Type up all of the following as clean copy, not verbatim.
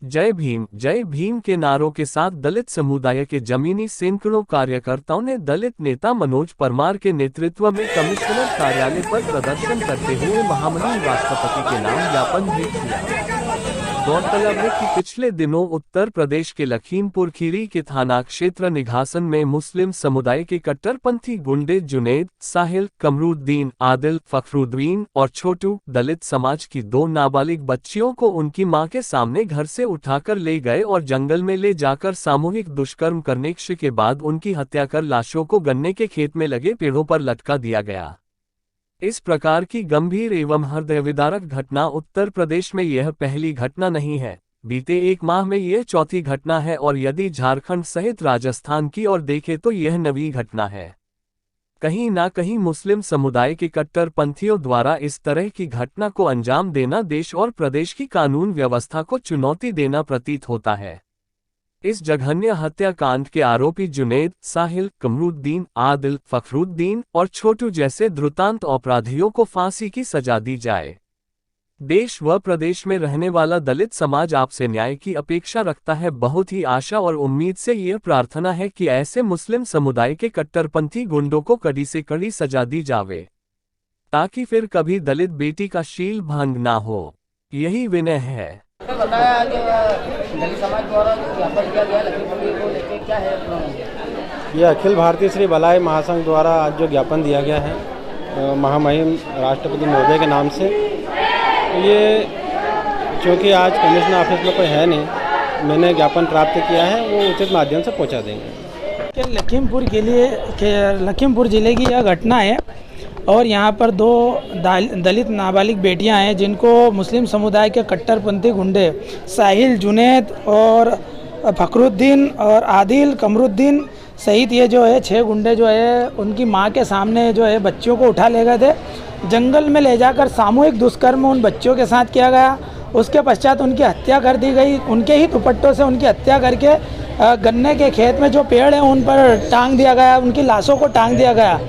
जय भीम के नारों के साथ दलित समुदाय के जमीनी सैकड़ों कार्यकर्ताओं ने दलित नेता मनोज परमार के नेतृत्व में कमिश्नर कार्यालय पर प्रदर्शन करते हुए महामहिम राष्ट्रपति के नाम ज्ञापन भेंट किया। गौरतलब है कि पिछले दिनों उत्तर प्रदेश के लखीमपुर खीरी के थाना क्षेत्र निघासन में मुस्लिम समुदाय के कट्टरपंथी गुंडे जुनैद, साहिल, कमरुद्दीन, आदिल, फखरुद्दीन और छोटू दलित समाज की 2 नाबालिग बच्चियों को उनकी मां के सामने घर से उठाकर ले गए और जंगल में ले जाकर सामूहिक दुष्कर्म करने के बाद उनकी हत्या कर लाशों को गन्ने के खेत में लगे पेड़ों पर लटका दिया गया। इस प्रकार की गंभीर एवं हृदयविदारक घटना उत्तर प्रदेश में यह पहली घटना नहीं है। बीते 1 माह में यह चौथी घटना है और यदि झारखंड सहित राजस्थान की ओर देखें तो यह नवी घटना है। कहीं ना कहीं मुस्लिम समुदाय के कट्टरपंथियों द्वारा इस तरह की घटना को अंजाम देना देश और प्रदेश की कानून व्यवस्था को चुनौती देना प्रतीत होता है। इस जघन्य हत्याकांड के आरोपी जुनैद, साहिल, कमरुद्दीन, आदिल, फखरुद्दीन और छोटू जैसे धृतांत अपराधियों को फांसी की सजा दी जाए। देश व प्रदेश में रहने वाला दलित समाज आपसे न्याय की अपेक्षा रखता है। बहुत ही आशा और उम्मीद से यह प्रार्थना है कि ऐसे मुस्लिम समुदाय के कट्टरपंथी गुंडों को कड़ी से कड़ी सजा दी जावे, ताकि फिर कभी दलित बेटी का शील भंग ना हो। यही विनय है। बताया कि दलित समाज द्वारा ज्ञापन किया गया लखीमपुर को लेकर, क्या है? ये अखिल भारतीय श्री भलाई महासंघ द्वारा आज जो ज्ञापन दिया गया है महामहिम राष्ट्रपति महोदय के नाम से, ये चूँकि आज कमिश्नर ऑफिस में कोई है नहीं, मैंने ज्ञापन प्राप्त किया है, वो उचित माध्यम से पहुंचा देंगे। कि लखीमपुर ज़िले की यह घटना है और यहाँ पर 2 दलित नाबालिग बेटियां हैं जिनको मुस्लिम समुदाय के कट्टरपंथी गुंडे साहिल, जुनैद और फखरुद्दीन और आदिल, कमरुद्दीन सहित ये जो है 6 गुंडे जो है उनकी मां के सामने जो है बच्चियों को उठा ले गए थे। जंगल में ले जाकर सामूहिक दुष्कर्म उन बच्चियों के साथ किया गया। उसके पश्चात उनकी हत्या कर दी गई। उनके ही दुपट्टों से उनकी हत्या करके गन्ने के खेत में जो पेड़ हैं उन पर टांग दिया गया, उनकी लाशों को टांग दिया गया।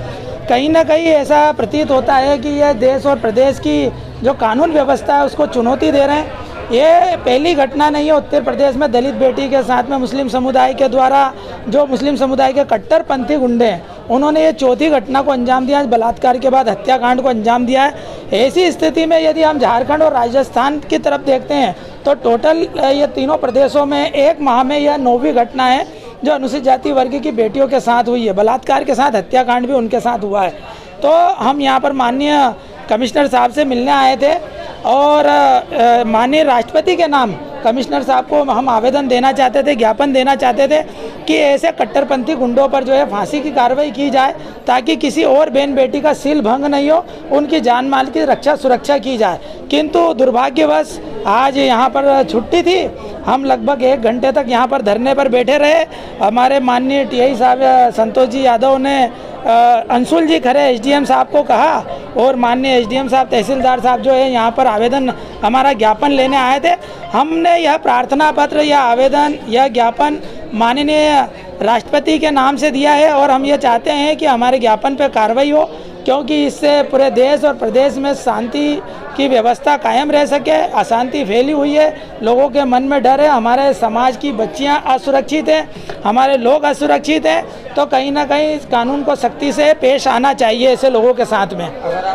कहीं ना कहीं ऐसा प्रतीत होता है कि यह देश और प्रदेश की जो कानून व्यवस्था है उसको चुनौती दे रहे हैं। ये पहली घटना नहीं है उत्तर प्रदेश में दलित बेटी के साथ में मुस्लिम समुदाय के द्वारा जो मुस्लिम समुदाय के कट्टरपंथी गुंडे हैं उन्होंने ये चौथी घटना को अंजाम दिया, बलात्कार के बाद हत्याकांड को अंजाम दिया है। ऐसी स्थिति में यदि हम झारखंड और राजस्थान की तरफ देखते हैं तो टोटल ये तीनों प्रदेशों में 1 माह में यह 9वीं घटना है जो अनुसूचित जाति वर्ग की बेटियों के साथ हुई है। बलात्कार के साथ हत्याकांड भी उनके साथ हुआ है। तो हम यहाँ पर माननीय कमिश्नर साहब से मिलने आए थे और माननीय राष्ट्रपति के नाम कमिश्नर साहब को हम आवेदन देना चाहते थे, ज्ञापन देना चाहते थे कि ऐसे कट्टरपंथी गुंडों पर जो है फांसी की कार्रवाई की जाए, ताकि किसी और बहन बेटी का सील भंग नहीं हो, उनकी जान माल की सुरक्षा की जाए। किंतु दुर्भाग्यवश आज यहाँ पर छुट्टी थी, हम लगभग 1 घंटे तक यहाँ पर धरने पर बैठे रहे। हमारे माननीय टीआई साहब संतोष जी यादव ने अंशुल जी खरे एसडीएम साहब को कहा और माननीय एसडीएम साहब, तहसीलदार साहब जो है यहाँ पर आवेदन हमारा ज्ञापन लेने आए थे। हमने यह प्रार्थना पत्र या आवेदन या ज्ञापन माननीय राष्ट्रपति के नाम से दिया है और हम ये चाहते हैं कि हमारे ज्ञापन पर कार्रवाई हो, क्योंकि इससे पूरे देश और प्रदेश में शांति की व्यवस्था कायम रह सके। अशांति फैली हुई है, लोगों के मन में डर है, हमारे समाज की बच्चियां असुरक्षित हैं, हमारे लोग असुरक्षित हैं। तो कहीं ना कहीं इस कानून को सख्ती से पेश आना चाहिए ऐसे लोगों के साथ में।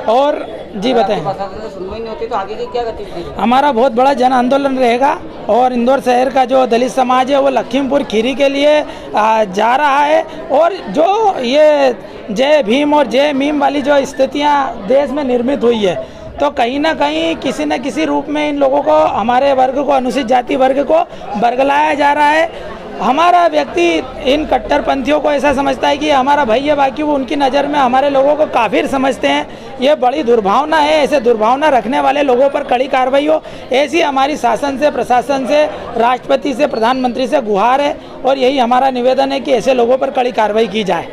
और जी बताएं, तो आगे की क्या गतिविधि? हमारा बहुत बड़ा जन आंदोलन रहेगा और इंदौर शहर का जो दलित समाज है वो लखीमपुर खीरी के लिए जा रहा है। और जो ये जय भीम और जय मीम वाली जो स्थितियाँ देश में निर्मित हुई है, तो कहीं ना कहीं किसी न किसी रूप में इन लोगों को, हमारे वर्ग को, अनुसूचित जाति वर्ग को बरगलाया जा रहा है। हमारा व्यक्ति इन कट्टरपंथियों को ऐसा समझता है कि हमारा भाई है, बाकी वो उनकी नज़र में हमारे लोगों को काफिर समझते हैं। ये बड़ी दुर्भावना है। ऐसे दुर्भावना रखने वाले लोगों पर कड़ी कार्रवाई हो, ऐसी हमारी शासन से, प्रशासन से, राष्ट्रपति से, प्रधानमंत्री से गुहार है और यही हमारा निवेदन है कि ऐसे लोगों पर कड़ी कार्रवाई की जाए।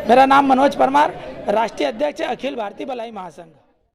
मेरा नाम मनोज परमार, राष्ट्रीय अध्यक्ष अखिल भारतीय भलाई महासंघ।